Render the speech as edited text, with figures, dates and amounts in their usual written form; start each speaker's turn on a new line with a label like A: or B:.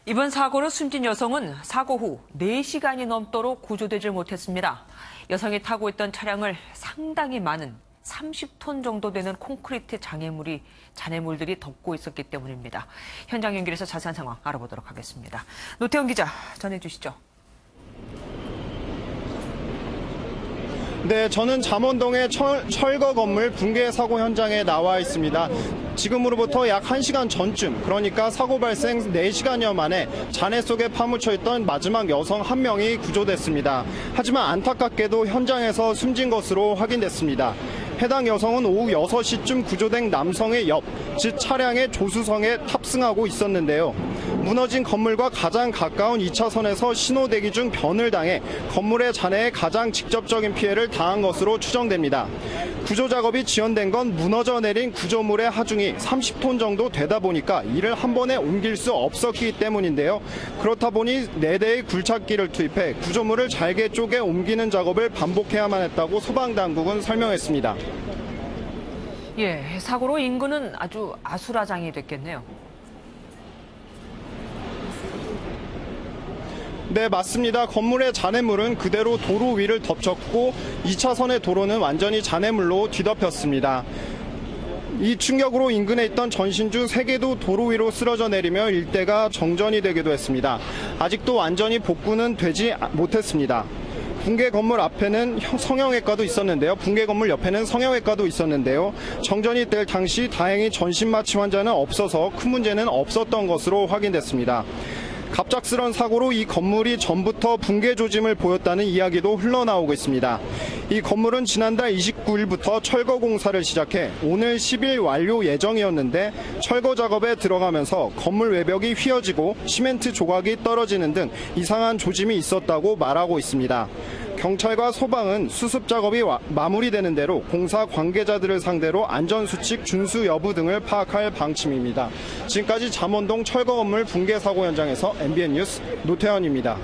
A: 이번 사고로 숨진 여성은 사고 후 4시간이 넘도록 구조되지 못했습니다. 여성이 타고 있던 차량을 상당히 많은 30톤 정도 되는 콘크리트 잔해물들이 덮고 있었기 때문입니다. 현장 연결해서 자세한 상황 알아보도록 하겠습니다. 노태원 기자 전해주시죠.
B: 네, 저는 잠원동의 철거 건물 붕괴 사고 현장에 나와 있습니다. 지금으로부터 약 1시간 전쯤, 그러니까 사고 발생 4시간여 만에 잔해 속에 파묻혀 있던 마지막 여성 한 명이 구조됐습니다. 하지만 안타깝게도 현장에서 숨진 것으로 확인됐습니다. 해당 여성은 오후 6시쯤 구조된 남성의 옆, 즉 차량의 조수석에 탑승하고 있었는데요. 무너진 건물과 가장 가까운 2차선에서 신호 대기 중 변을 당해 건물의 잔해에 가장 직접적인 피해를 당한 것으로 추정됩니다. 구조 작업이 지연된 건 무너져 내린 구조물의 하중이 30톤 정도 되다 보니까 이를 한 번에 옮길 수 없었기 때문인데요. 그렇다 보니 4대의 굴착기를 투입해 구조물을 잘게 쪼개 옮기는 작업을 반복해야만 했다고 소방당국은 설명했습니다.
A: 예, 사고로 인구는 아주 아수라장이 됐겠네요.
B: 네, 맞습니다. 건물의 잔해물은 그대로 도로 위를 덮쳤고 2차선의 도로는 완전히 잔해물로 뒤덮였습니다. 이 충격으로 인근에 있던 전신주 3개도 도로 위로 쓰러져 내리며 일대가 정전이 되기도 했습니다. 아직도 완전히 복구는 되지 못했습니다. 붕괴 건물 앞에는 성형외과도 있었는데요. 붕괴 건물 옆에는 성형외과도 있었는데요. 정전이 될 당시 다행히 전신마취 환자는 없어서 큰 문제는 없었던 것으로 확인됐습니다. 갑작스런 사고로 이 건물이 전부터 붕괴 조짐을 보였다는 이야기도 흘러나오고 있습니다. 이 건물은 지난달 29일부터 철거 공사를 시작해 오늘 10일 완료 예정이었는데 철거 작업에 들어가면서 건물 외벽이 휘어지고 시멘트 조각이 떨어지는 등 이상한 조짐이 있었다고 말하고 있습니다. 경찰과 소방은 수습 작업이 마무리되는 대로 공사 관계자들을 상대로 안전수칙 준수 여부 등을 파악할 방침입니다. 지금까지 잠원동 철거 건물 붕괴 사고 현장에서 MBN 뉴스 노태원입니다.